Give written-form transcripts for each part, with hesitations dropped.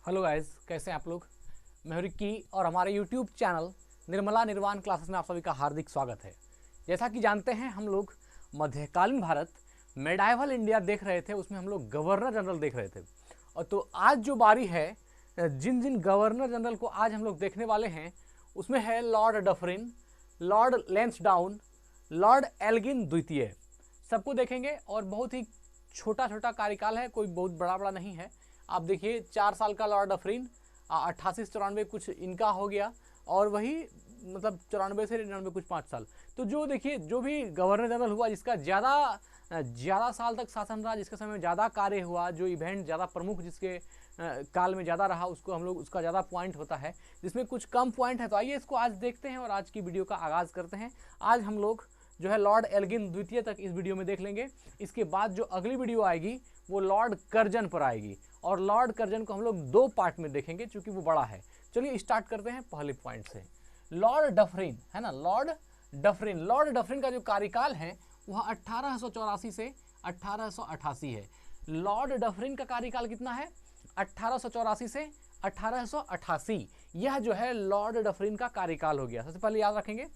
Hello guys, कैसे हैं आप लोग। मैं हूं रिक्की और हमारे यूट्यूब चैनल निर्मला निर्वाण क्लासेस में आप सभी का हार्दिक स्वागत है। जैसा कि जानते हैं, हम लोग मध्यकालीन भारत मेडाइवल इंडिया देख रहे थे, उसमें हम लोग गवर्नर जनरल देख रहे थे। और तो आज जो बारी है, जिन जिन गवर्नर जनरल को आज हम लोग देखने वाले हैं, उसमें है Lord Dufferin, Lord Lansdowne, Lord Elgin द्वितीय। सबको देखेंगे और बहुत ही छोटा छोटा कार्यकाल है, कोई बहुत बड़ा बड़ा नहीं है। आप देखिए 4 साल का लॉर्ड डफरिन, 88 से 94 कुछ इनका हो गया, और वही मतलब 94 से 99 कुछ 5 साल। तो जो देखिए, जो भी गवर्नर जनरल हुआ, जिसका ज़्यादा साल तक शासन रहा, जिसके समय में ज़्यादा कार्य हुआ, जो इवेंट ज़्यादा प्रमुख जिसके काल में ज़्यादा रहा, उसको हम लोग उसका ज़्यादा पॉइंट होता है। जिसमें कुछ कम पॉइंट है, तो आइए इसको आज देखते हैं और आज की वीडियो का आगाज़ करते हैं। आज हम लोग जो है लॉर्ड एल्गिन द्वितीय तक इस वीडियो में देख लेंगे। इसके बाद जो अगली वीडियो आएगी वो लॉर्ड कर्जन पर आएगी, और लॉर्ड कर्जन को हम लोग 2 पार्ट में देखेंगे क्योंकि वो बड़ा है। चलिए स्टार्ट करते हैं पहले पॉइंट से। लॉर्ड डफरिन है ना, लॉर्ड डफरिन का जो कार्यकाल है वह 1884 से 1888 है। लॉर्ड डफरिन का कार्यकाल कितना है? 1884 से 1888। यह जो है लॉर्ड डफरिन का कार्यकाल हो गया। सबसे पहले याद रखेंगे,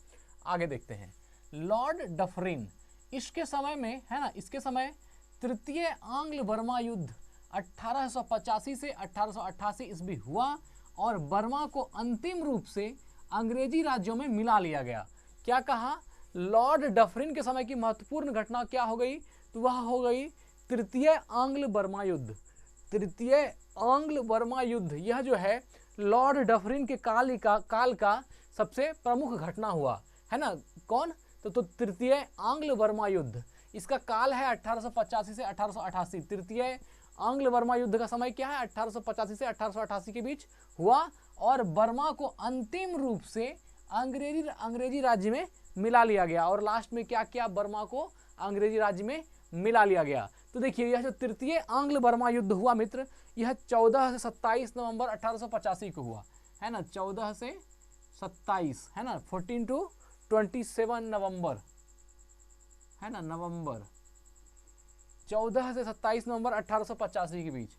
आगे देखते हैं। लॉर्ड डफरिन, इसके समय में है ना, इसके समय तृतीय आंग्ल बर्मा युद्ध 1885 से 1888 ईस्वी हुआ, और बर्मा को अंतिम रूप से अंग्रेजी राज्यों में मिला लिया गया। क्या कहा? लॉर्ड डफरिन के समय की महत्वपूर्ण घटना क्या हो गई? तो वह हो गई तृतीय आंग्ल बर्मा युद्ध। तृतीय आंग्ल बर्मा युद्ध, यह जो है लॉर्ड डफरिन के काल का सबसे प्रमुख घटना हुआ है ना। कौन? तो तृतीय आंग्ल बर्मा युद्ध, इसका काल है 1885 से 1888। तृतीय आंग्ल बर्मा युद्ध का समय क्या है? 1885 से 1888 के बीच हुआ, और बर्मा को अंतिम रूप से अंग्रेजी राज्य में मिला लिया गया। और लास्ट में क्या किया? बर्मा को अंग्रेजी राज्य में मिला लिया गया। तो देखिए, यह जो तृतीय आंग्ल बर्मा युद्ध हुआ मित्र, यह 14 से 27 नवंबर 1885 को हुआ है ना। 14 से 27 है ना, 14 to 27 नवंबर है ना, नवंबर 14 से 27 नवंबर 1885 के बीच।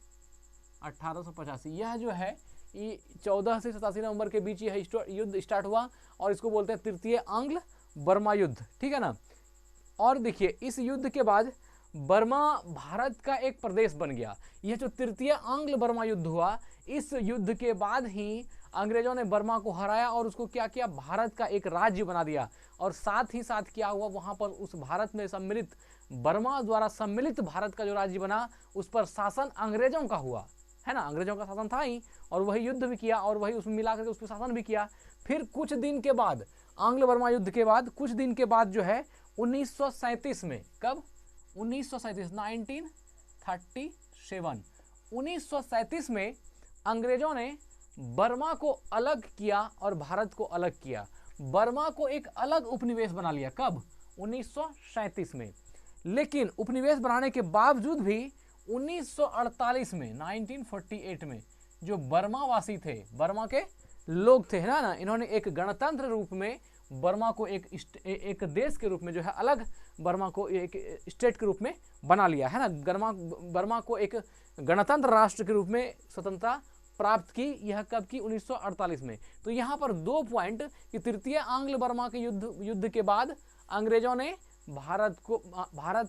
1885 यह जो है, ये 14 से 87 नवंबर के बीच यह युद्ध स्टार्ट हुआ, और इसको बोलते हैं तृतीय आंग्ल बर्मा युद्ध, ठीक है ना। और देखिए, इस युद्ध के बाद बर्मा भारत का एक प्रदेश बन गया। यह जो तृतीय आंग्ल बर्मा युद्ध हुआ, इस युद्ध के बाद ही अंग्रेजों ने बर्मा को हराया और उसको क्या किया? भारत का एक राज्य बना दिया। और साथ ही साथ क्या हुआ, वहां पर उस भारत में सम्मिलित, बर्मा द्वारा सम्मिलित भारत का जो राज्य बना, उस पर शासन अंग्रेजों का हुआ है ना। अंग्रेजों का शासन था ही, और वही युद्ध भी किया, और वही उसमें मिला करके उस पर शासन भी किया। फिर कुछ दिन के बाद, आंग्ल बर्मा युद्ध के बाद कुछ दिन के बाद जो है 1937 में, कब? 1937, 1937, 1937 में अंग्रेजों ने बर्मा को अलग किया और भारत को अलग किया। बर्मा को एक अलग उपनिवेश बना लिया। कब? 1937 में। लेकिन उपनिवेश बनाने के बावजूद भी 1948 में, 1948 में जो बर्मावासी थे, बर्मा के लोग थे है ना, इन्होंने एक गणतंत्र रूप में बर्मा को एक देश के रूप में जो है अलग, बर्मा को एक स्टेट के रूप में बना लिया है ना। बर्मा को एक गणतंत्र राष्ट्र के रूप में स्वतंत्रता प्राप्त की। यह कब की? 1948 में। तो यहाँ पर 2 पॉइंट कि तृतीय आंग्ल बर्मा के युद्ध के बाद अंग्रेजों ने भारत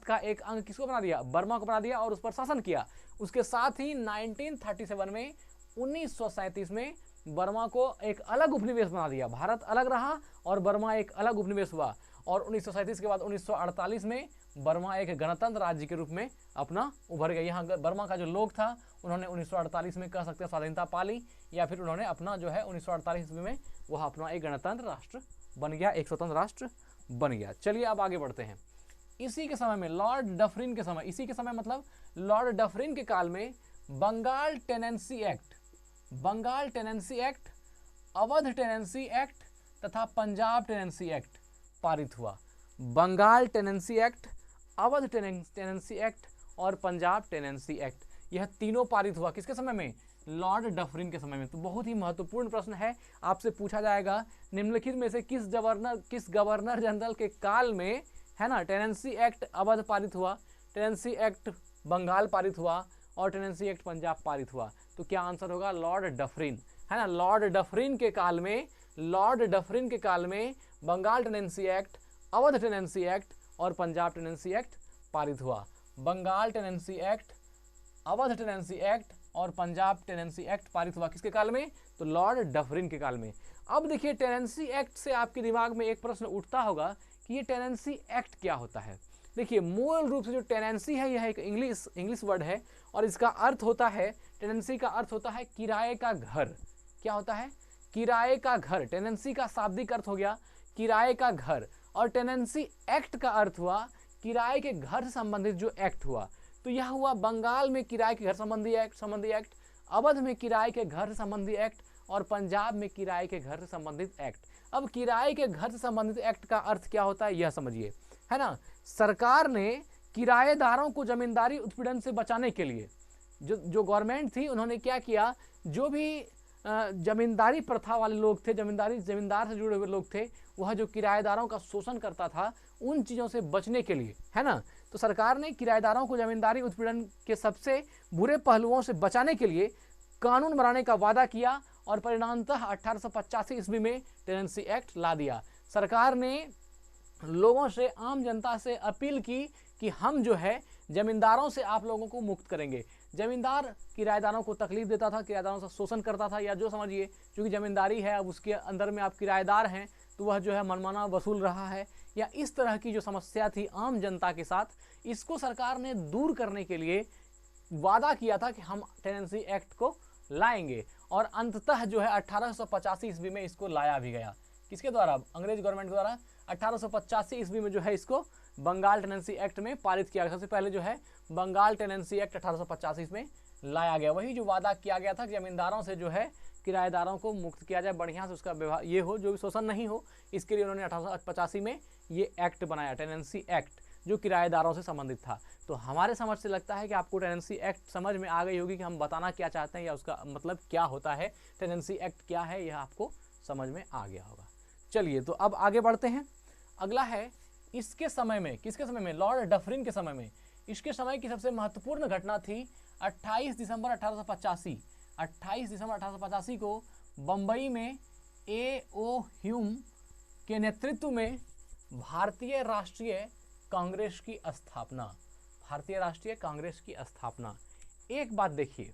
का एक अंग किसको बना दिया? बर्मा को बना दिया, और उस पर शासन किया। उसके साथ ही 1937 में, 1937 में बर्मा को एक अलग उपनिवेश बना दिया। भारत अलग रहा और बर्मा एक अलग उपनिवेश हुआ। और 1937 के बाद 1948 में बर्मा एक गणतंत्र राज्य के रूप में अपना उभर गया। यहाँ बर्मा का जो लोग था, उन्होंने 1948 में कह सकते हैं स्वाधीनता पा ली, या फिर उन्होंने अपना जो है 1948 में वह अपना एक गणतंत्र राष्ट्र बन गया, एक स्वतंत्र राष्ट्र बन गया। चलिए अब आगे बढ़ते हैं। इसी के समय में, लॉर्ड डफरिन के समय, इसी के समय मतलब लॉर्ड डफरिन के काल में Bengal tenancy act, Awadh tenancy act तथा पंजाब टेनेंसी एक्ट पारित हुआ। Bengal tenancy act, Awadh tenancy act और पंजाब टेनेंसी एक्ट, यह तीनों पारित हुआ। किसके समय में? लॉर्ड डफरिन के समय में। तो बहुत ही महत्वपूर्ण प्रश्न है, आपसे पूछा जाएगा निम्नलिखित में से किस गवर्नर जनरल के काल में है ना टेनेंसी एक्ट अवध पारित हुआ, टेनेंसी एक्ट बंगाल पारित हुआ, और टेनेंसी एक्ट पंजाब पारित हुआ। तो क्या आंसर होगा? लॉर्ड डफरिन, है ना। लॉर्ड डफरिन के काल में Bengal tenancy act, Awadh tenancy act और पंजाब टेनेंसी एक्ट पारित हुआ। Bengal tenancy act, Awadh tenancy act और पंजाब टेनेंसी एक्ट पारित हुआ किसके काल में? तो लॉर्ड डफरिन के काल में। अब देखिए, टेनेंसी एक्ट से आपके दिमाग में एक प्रश्न उठता होगा कि ये टेनेंसी एक्ट क्या होता है। देखिए, मूल रूप से जो टेनेंसी है यह एक इंग्लिश वर्ड है और इसका अर्थ होता है, टेनेंसी का अर्थ होता है किराए का घर। क्या होता है? किराए का घर। टेनेंसी का शाब्दिक अर्थ हो गया किराए का घर, और टेनेंसी एक्ट का अर्थ हुआ किराए के घर से संबंधित जो एक्ट हुआ। तो यह हुआ बंगाल में किराए के घर संबंधी एक्ट, अवध में किराए के घर से संबंधी एक्ट और पंजाब में किराए के घर से संबंधित एक्ट। अब किराए के घर से संबंधित एक्ट का अर्थ क्या होता है यह समझिए, है ना। सरकार ने किराएदारों को जमींदारी उत्पीड़न से बचाने के लिए, जो गवर्नमेंट थी, उन्होंने क्या किया, जो भी जमींदारी प्रथा वाले लोग थे, जमींदार से जुड़े हुए लोग थे, वह जो किराएदारों का शोषण करता था, उन चीज़ों से बचने के लिए, है ना, तो सरकार ने किराएदारों को जमींदारी उत्पीड़न के सबसे बुरे पहलुओं से बचाने के लिए कानून बनाने का वादा किया और परिणामतः 1885 ईस्वी में टेनेंसी एक्ट ला दिया। सरकार ने लोगों से, आम जनता से अपील की कि हम जो है जमींदारों से आप लोगों को मुक्त करेंगे। जमींदार किराएदारों को तकलीफ देता था, किराएदारों से शोषण करता था, या जो समझिए क्योंकि जमींदारी है, अब उसके अंदर में आप किराएदार हैं तो वह जो है मनमाना वसूल रहा है, या इस तरह की जो समस्या थी आम जनता के साथ, इसको सरकार ने दूर करने के लिए वादा किया था कि हम टेनेंसी एक्ट को लाएंगे। और अंततः जो है 1885 ईस्वी में इसको लाया भी गया। किसके द्वारा? अंग्रेज गवर्नमेंट द्वारा 1885 ईस्वी में जो है इसको बंगाल टेनेंसी एक्ट में पारित किया गया। सबसे पहले जो है बंगाल टेनेंसी एक्ट 1885 में लाया गया। वही जो वादा किया गया था कि जमींदारों से जो है किराएदारों को मुक्त किया जाए, बढ़िया से उसका व्यवहार ये हो, जो भी शोषण नहीं हो, इसके लिए उन्होंने 1885 में ये एक्ट बनाया, टेनेंसी एक्ट, जो किराएदारों से संबंधित था। तो हमारे समझ से लगता है कि आपको टेनेंसी एक्ट समझ में आ गई होगी कि हम बताना क्या चाहते हैं या उसका मतलब क्या होता है, टेनेंसी एक्ट क्या है, यह आपको समझ में आ गया होगा। चलिए, तो अब आगे बढ़ते हैं। अगला है इसके समय में, किसके समय में? लॉर्ड डफरिन के समय में। इसके समय की सबसे महत्वपूर्ण घटना थी 28 दिसंबर 1885। 28 दिसंबर 1885 को बम्बई में A.O. ह्यूम के नेतृत्व में भारतीय राष्ट्रीय कांग्रेस की स्थापना। भारतीय राष्ट्रीय कांग्रेस की स्थापना। एक बात देखिए,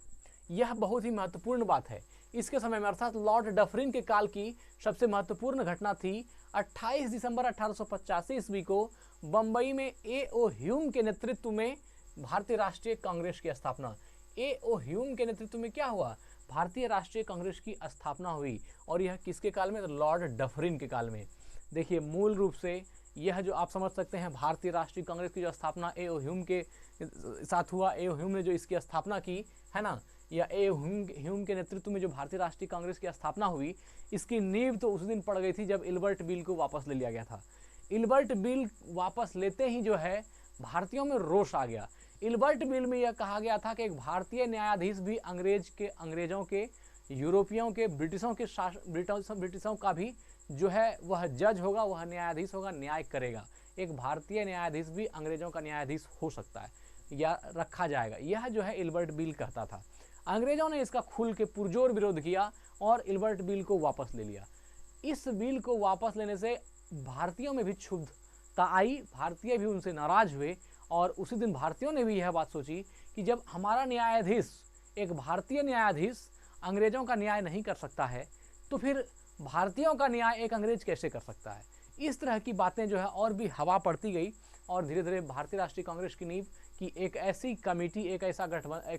यह बहुत ही महत्वपूर्ण बात है। इसके समय में अर्थात लॉर्ड डफरिन के काल की सबसे महत्वपूर्ण घटना थी 28 दिसंबर 1885 ईस्वी को बम्बई में A.O. ह्यूम के नेतृत्व में भारतीय राष्ट्रीय कांग्रेस की स्थापना। A.O. ह्यूम के नेतृत्व में क्या हुआ? भारतीय राष्ट्रीय कांग्रेस की स्थापना हुई। और यह किसके काल में? तो लॉर्ड डफरिन के काल में। देखिए, मूल रूप से यह जो आप समझ सकते हैं, भारतीय राष्ट्रीय कांग्रेस की जो स्थापना A.O. ह्यूम के साथ हुआ, A.O. ह्यूम ने जो इसकी स्थापना की, है ना, या A.O. ह्यूम के नेतृत्व में जो भारतीय राष्ट्रीय कांग्रेस की स्थापना हुई, इसकी नींव तो उस दिन पड़ गई थी जब इल्बर्ट बिल को वापस ले लिया गया था। इल्बर्ट बिल वापस लेते ही जो है भारतीयों में रोष आ गया। इल्बर्ट बिल में यह कहा गया था कि एक भारतीय न्यायाधीश भी अंग्रेजों के, यूरोपियों के, ब्रिटिशों का भी जो है वह जज होगा, वह न्यायाधीश होगा, न्याय करेगा। एक भारतीय न्यायाधीश भी अंग्रेजों का न्यायाधीश हो सकता है या रखा जाएगा, यह जो है इल्बर्ट बिल कहता था। अंग्रेजों ने इसका खुल के पुरजोर विरोध किया और इल्बर्ट बिल को वापस ले लिया। इस बिल को वापस लेने से भारतीयों में भी क्षुब्धता आई, भारतीय भी उनसे नाराज हुए। और उसी दिन भारतीयों ने भी यह बात सोची कि जब हमारा न्यायाधीश, एक भारतीय न्यायाधीश, अंग्रेजों का न्याय नहीं कर सकता है, तो फिर भारतीयों का न्याय एक अंग्रेज कैसे कर सकता है। इस तरह की बातें जो है और भी हवा पड़ती गई और धीरे धीरे भारतीय राष्ट्रीय कांग्रेस की नींव कि एक ऐसी कमेटी, एक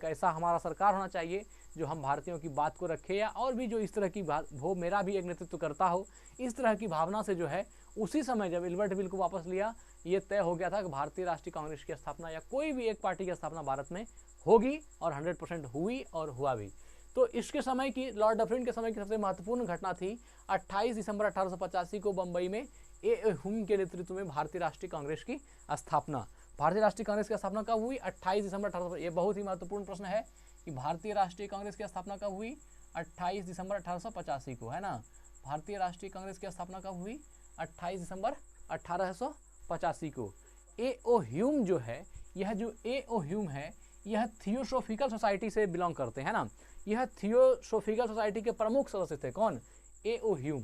ऐसा हमारा सरकार होना चाहिए जो हम भारतीयों की बात को रखे, या और भी जो इस तरह की हो, मेरा भी एक नेतृत्व करता हो, इस तरह की भावना से जो है उसी समय जब इल्बर्ट बिल को वापस लिया, ये तय हो गया था कि भारतीय राष्ट्रीय कांग्रेस की स्थापना या कोई भी एक पार्टी की स्थापना भारत में होगी, और 100% हुई और हुआ भी। तो इसके समय की, लॉर्ड डफरिन के समय की सबसे महत्वपूर्ण घटना थी 28 दिसंबर 1885 को बम्बई में A.O. ह्यूम के नेतृत्व में भारतीय राष्ट्रीय कांग्रेस की स्थापना। भारतीय राष्ट्रीय कांग्रेस की स्थापना कब हुई? 28 दिसंबर 1885। ये बहुत ही महत्वपूर्ण प्रश्न है कि भारतीय राष्ट्रीय कांग्रेस की स्थापना कब हुई? 28 दिसंबर 1885 को, है ना। भारतीय राष्ट्रीय कांग्रेस की स्थापना कब हुई? 28 दिसंबर 1885 को। A.O. ह्यूम जो है, यह जो A.O. ह्यूम है, यह थियोसोफिकल सोसाइटी से बिलोंग करते हैं ना। यह थियोसोफिकल सोसाइटी के प्रमुख सदस्य थे। कौन? A.O.. Hume.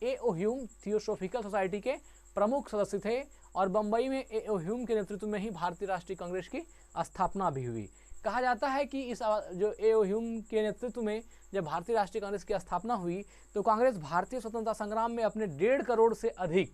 A.O.. Hume theosophical society के प्रमुख सदस्य थे और बम्बई में ए.ओ. ह्यूम के नेतृत्व में ही भारतीय राष्ट्रीय कांग्रेस की स्थापना भी हुई। कहा जाता है कि इस जो ए.ओ. ह्यूम के नेतृत्व में जब भारतीय राष्ट्रीय कांग्रेस की स्थापना हुई तो कांग्रेस भारतीय स्वतंत्रता संग्राम में अपने 1.5 करोड़ से अधिक,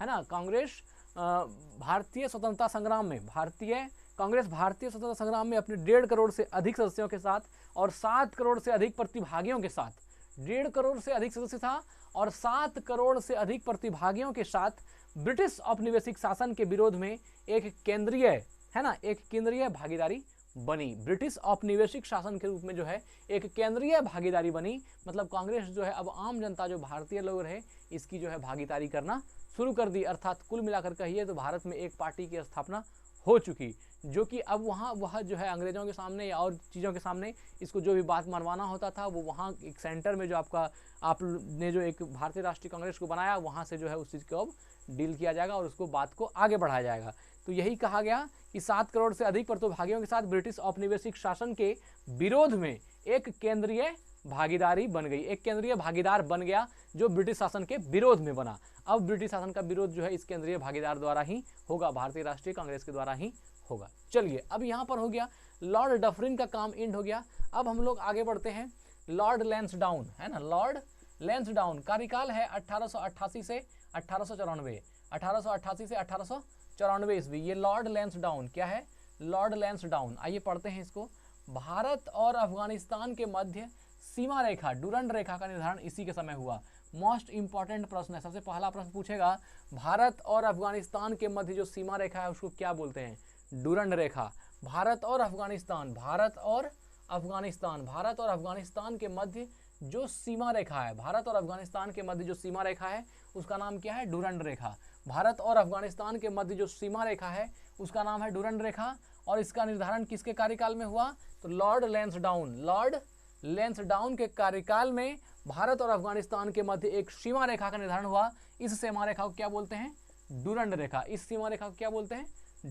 है ना, कांग्रेस भारतीय स्वतंत्रता संग्राम में भारतीय स्वतंत्रता संग्राम में अपने 1.5 करोड़ से अधिक सदस्यों के साथ और 7 करोड़ से अधिक प्रतिभागियों के साथ, 1.5 करोड़ से अधिक सदस्य था और 7 करोड़ से अधिक प्रतिभागियों के साथ ब्रिटिश औपनिवेशिक शासन के विरोध में एक केंद्रीय, है ना, एक केंद्रीय भागीदारी बनी। ब्रिटिश औपनिवेशिक शासन के रूप में जो है एक केंद्रीय भागीदारी बनी। मतलब कांग्रेस जो है अब आम जनता जो भारतीय लोग रहे इसकी जो है भागीदारी करना शुरू कर दी। अर्थात कुल मिलाकर कहिए तो भारत में एक पार्टी की स्थापना हो चुकी, जो कि अब वह जो है अंग्रेजों के सामने या और चीज़ों के सामने इसको जो भी बात मनवाना होता था वो वहाँ एक सेंटर में जो आपने जो एक भारतीय राष्ट्रीय कांग्रेस को बनाया वहाँ से जो है उस चीज़ को अब डील किया जाएगा और उसको बात को आगे बढ़ाया जाएगा। तो यही कहा गया कि 7 करोड़ से अधिक प्रतिभागियों के साथ ब्रिटिश औपनिवेशिक शासन के विरोध में एक केंद्रीय भागीदारी बन गई, एक केंद्रीय भागीदार बन गया जो ब्रिटिश शासन के विरोध में बना। अब ब्रिटिश शासन का विरोध जो है इस केंद्रीय भागीदार द्वारा ही होगा, भारतीय राष्ट्रीय कांग्रेस के द्वारा ही होगा। चलिए अब यहाँ पर हो गया लॉर्ड डफरिन का काम एंड हो गया। अब हम लोग आगे बढ़ते हैं। लॉर्ड लैंसडाउन, है ना, लॉर्ड लैंसडाउन कार्यकाल है 1888 से 1894, 1888 से 1894 ईस्वी। ये लॉर्ड लैंसडाउन क्या है? लॉर्ड लैंसडाउन। आइए पढ़ते हैं इसको। भारत और अफगानिस्तान के मध्य सीमा रेखा, डूरंड रेखा का निर्धारण इसी के समय हुआ। मोस्ट इंपॉर्टेंट प्रश्न है, सबसे पहला प्रश्न पूछेगा भारत और अफगानिस्तान के मध्य जो सीमा रेखा है उसको क्या बोलते हैं? डूरंड रेखा। भारत और अफगानिस्तान, भारत और अफगानिस्तान के मध्य जो सीमा रेखा है, भारत और अफगानिस्तान के मध्य जो सीमा रेखा है उसका नाम क्या है? डूरंड रेखा। भारत और अफगानिस्तान के मध्य जो सीमा रेखा है उसका नाम है डूरंड रेखा। और इसका निर्धारण किसके कार्यकाल में हुआ? तो लॉर्ड लैंसडाउन। लॉर्ड लैंसडाउन के कार्यकाल में भारत और अफगानिस्तान के मध्य एक सीमा रेखा का निर्धारण हुआ। इस सीमा रेखा को क्या बोलते हैं? डूरंड रेखा। इस सीमा रेखा को क्या बोलते हैं?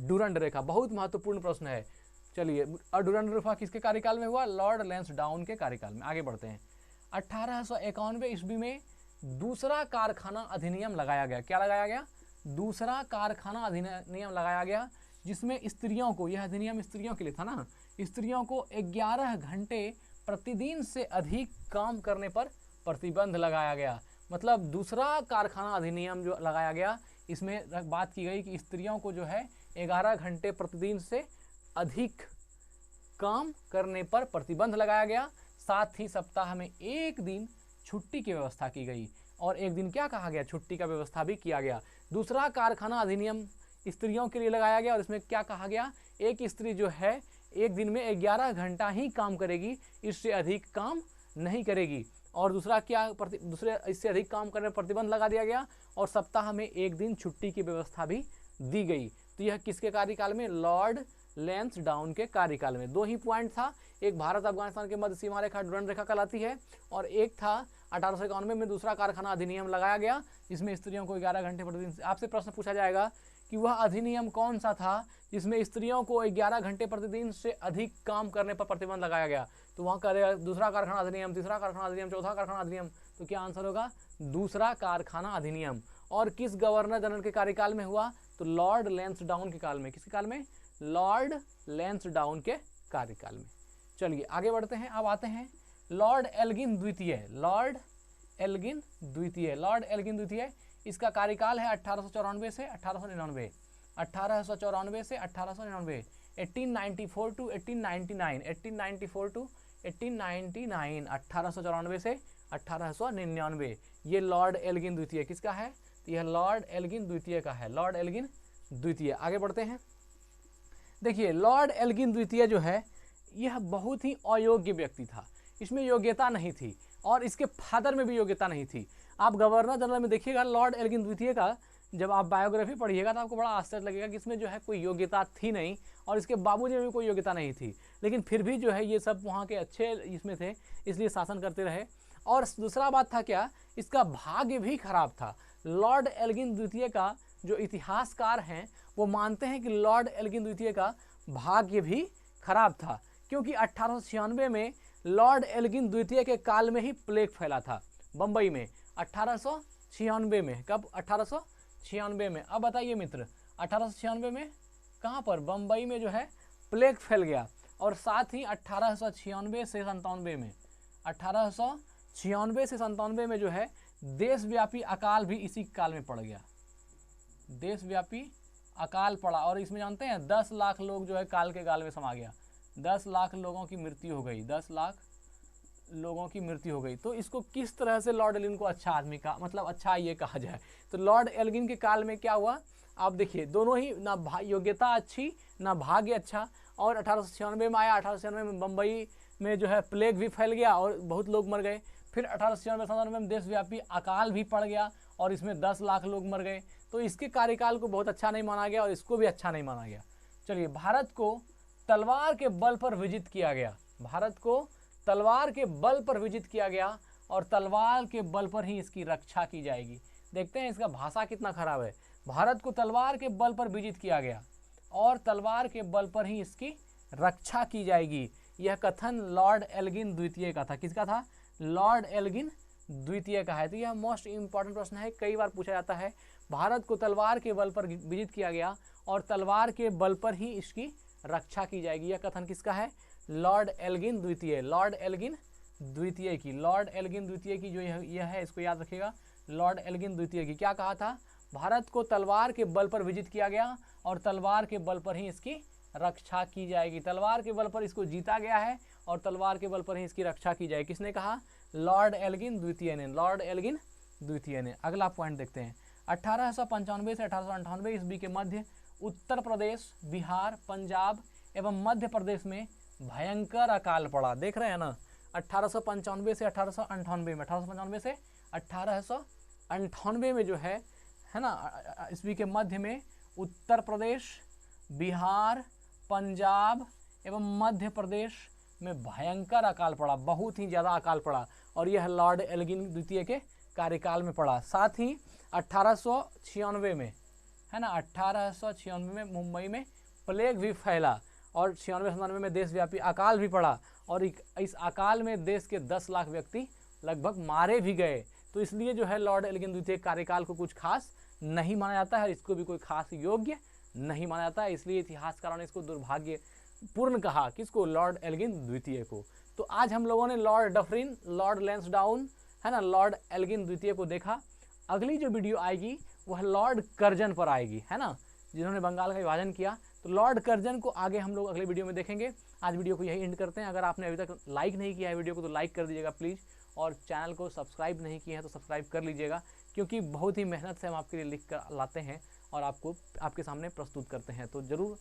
डूरंड रेखा। बहुत महत्वपूर्ण प्रश्न है। चलिए, और डूरंड रेखा किसके कार्यकाल में हुआ? लॉर्ड लैंसडाउन के कार्यकाल में। आगे बढ़ते हैं। 1891 ईस्वी में दूसरा कारखाना अधिनियम लगाया गया। क्या लगाया गया? दूसरा कारखाना अधिनियम लगाया गया, जिसमें स्त्रियों को, यह अधिनियम स्त्रियों के लिए था ना, स्त्रियों को 11 घंटे प्रतिदिन से अधिक काम करने पर प्रतिबंध लगाया गया। मतलब दूसरा कारखाना अधिनियम जो लगाया गया इसमें बात की गई कि स्त्रियों को जो है 11 घंटे प्रतिदिन से अधिक काम करने पर प्रतिबंध लगाया गया। साथ ही सप्ताह में एक दिन छुट्टी की व्यवस्था की गई और एक दिन क्या कहा गया? छुट्टी का व्यवस्था भी किया गया। दूसरा कारखाना अधिनियम स्त्रियों के लिए लगाया गया और इसमें क्या कहा गया? एक स्त्री जो है एक दिन में 11 घंटा ही काम करेगी, इससे अधिक काम नहीं करेगी। और दूसरा क्या? दूसरे इससे अधिक काम करने पर प्रतिबंध लगा दिया गया और सप्ताह में एक दिन छुट्टी की व्यवस्था भी दी गई। तो यह किसके कार्यकाल में? लॉर्ड लैंसडाउन के कार्यकाल में। 2 ही पॉइंट था, एक भारत अफगानिस्तान के मध्य सीमा रेखा डूरंड रेखा कहलाती है और एक था 1891 में दूसरा कारखाना अधिनियम लगाया गया जिसमें स्त्रियों को 11 घंटे प्रतिदिन। आपसे प्रश्न पूछा जाएगा कि वह अधिनियम कौन सा था जिसमें स्त्रियों को 11 घंटे प्रतिदिन से अधिक काम करने पर प्रतिबंध लगाया गया? तो वहाँ करेगा दूसरा कारखाना अधिनियम, तीसरा कारखाना अधिनियम, चौथा कारखाना अधिनियम। तो क्या आंसर होगा? दूसरा कारखाना अधिनियम। और किस गवर्नर जनरल के कार्यकाल में हुआ? तो लॉर्ड लैंसडाउन के काल में। किसके काल में? लॉर्ड लैंसडाउन के कार्यकाल में। चलिए आगे बढ़ते हैं। अब आते हैं लॉर्ड एल्गिन द्वितीय। लॉर्ड एल्गिन द्वितीय, लॉर्ड एल्गिन द्वितीय, इसका कार्यकाल है 1894 से 1899, 1894 से 1899, 1894 टू 1899, 1894 टू 1899, 1894 से 1899। ये लॉर्ड एल्गिन द्वितीय किसका है? तो यह लॉर्ड एल्गिन द्वितीय का है। लॉर्ड एल्गिन द्वितीय। आगे बढ़ते हैं। देखिए, लॉर्ड एल्गिन द्वितीय जो है यह बहुत ही अयोग्य व्यक्ति था। इसमें योग्यता नहीं थी और इसके फादर में भी योग्यता नहीं थी। आप गवर्नर जनरल में देखिएगा लॉर्ड एल्गिन द्वितीय का, जब आप बायोग्राफी पढ़िएगा तो आपको बड़ा आश्चर्य लगेगा कि इसमें जो है कोई योग्यता थी नहीं और इसके बाबूजी में भी कोई योग्यता नहीं थी, लेकिन फिर भी जो है ये सब वहाँ के अच्छे इसमें थे, इसलिए शासन करते रहे। और दूसरा बात था क्या? इसका भाग्य भी खराब था। लॉर्ड एल्गिन द्वितीय का जो इतिहासकार हैं वो मानते हैं कि लॉर्ड एल्गिन द्वितीय का भाग्य भी खराब था, क्योंकि 1896 में लॉर्ड एल्गिन द्वितीय के काल में ही प्लेग फैला था बम्बई में। 1896 में, कब? 1896 में। अब बताइए मित्र, 1896 में कहाँ पर? बम्बई में जो है प्लेग फैल गया। और साथ ही 1896 से 97 में, 1896 से 97 में जो है देशव्यापी अकाल भी इसी काल में पड़ गया। देशव्यापी अकाल पड़ा, और इसमें जानते हैं 10 लाख लोग जो है काल के गाल में समा गया। 10 लाख लोगों की मृत्यु हो गई, 10 लाख लोगों की मृत्यु हो गई। तो इसको किस तरह से लॉर्ड एल्गिन को अच्छा आदमी का, मतलब अच्छा ये कहा जाए? तो लॉर्ड एल्गिन के काल में क्या हुआ आप देखिए, दोनों ही ना योग्यता अच्छी ना भाग्य अच्छा। और 1896 में आया, 1896 में बम्बई में जो है प्लेग भी फैल गया और बहुत लोग मर गए। फिर 1897 में देशव्यापी अकाल भी पड़ गया और इसमें 10 लाख लोग मर गए। तो इसके कार्यकाल को बहुत अच्छा नहीं माना गया और इसको भी अच्छा नहीं माना गया। चलिए, भारत को तलवार के बल पर विजित किया गया। भारत को तलवार के बल पर विजित किया गया और तलवार के बल पर ही इसकी रक्षा की जाएगी। देखते हैं इसका भाषा कितना खराब है। भारत को तलवार के बल पर विजित किया गया और तलवार के बल पर ही इसकी रक्षा की जाएगी। यह कथन लॉर्ड एल्गिन द्वितीय का था। किसका था? लॉर्ड एल्गिन द्वितीय का है। तो यह मोस्ट इंपॉर्टेंट प्रश्न है, कई बार पूछा जाता है। भारत को तलवार के बल पर विजित किया गया और तलवार के बल पर ही इसकी रक्षा की जाएगी। यह कथन किसका है? लॉर्ड एल्गिन द्वितीय, लॉर्ड एल्गिन द्वितीय की, लॉर्ड एल्गिन द्वितीय की जो यह है, इसको याद रखिएगा। लॉर्ड एल्गिन द्वितीय की क्या कहा था? भारत को तलवार के बल पर विजित किया गया और तलवार के बल पर ही इसकी रक्षा की जाएगी। तलवार के बल पर इसको जीता गया है और तलवार के बल पर ही इसकी रक्षा की जाएगी। किसने कहा? लॉर्ड एल्गिन द्वितीय ने, लॉर्ड एल्गिन द्वितीय ने। अगला पॉइंट देखते हैं। 1895 से 1898 ईस्वी के मध्य उत्तर प्रदेश, बिहार, पंजाब एवं मध्य प्रदेश में भयंकर अकाल पड़ा। देख रहे हैं ना, 1895 से 1898 में, 1895 से 1898 में जो है ना, ईस्वी के मध्य में उत्तर प्रदेश, बिहार, पंजाब एवं मध्य प्रदेश में भयंकर अकाल पड़ा, बहुत ही ज़्यादा अकाल पड़ा। और यह लॉर्ड एल्गिन द्वितीय के कार्यकाल में पड़ा। साथ ही 1896 में, है ना, 1896 में मुंबई में प्लेग भी फैला और 96-97 में देशव्यापी अकाल भी पड़ा और इस अकाल में देश के 10 लाख व्यक्ति लगभग मारे भी गए। तो इसलिए जो है लॉर्ड एल्गिन द्वितीय कार्यकाल को कुछ खास नहीं माना जाता है, इसको भी कोई खास योग्य नहीं माना जाता है। इसलिए इतिहासकारों ने इसको दुर्भाग्यपूर्ण कहा। किसको? लॉर्ड एल्गिन द्वितीय को। तो आज हम लोगों ने लॉर्ड डफरिन, लॉर्ड लैंसडाउन, है ना, लॉर्ड एल्गिन द्वितीय को देखा। अगली जो वीडियो आएगी वह लॉर्ड कर्जन पर आएगी, है ना, जिन्होंने बंगाल का विभाजन किया। तो लॉर्ड कर्जन को आगे हम लोग अगले वीडियो में देखेंगे। आज वीडियो को यही एंड करते हैं। अगर आपने अभी तक लाइक नहीं किया है वीडियो को तो लाइक कर दीजिएगा प्लीज़, और चैनल को सब्सक्राइब नहीं किए हैं तो सब्सक्राइब कर लीजिएगा, क्योंकि बहुत ही मेहनत से हम आपके लिए लिख कर लाते हैं और आपको आपके सामने प्रस्तुत करते हैं। तो ज़रूर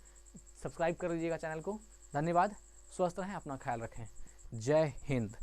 सब्सक्राइब कर लीजिएगा चैनल को। धन्यवाद, स्वस्थ रहें, अपना ख्याल रखें। जय हिंद।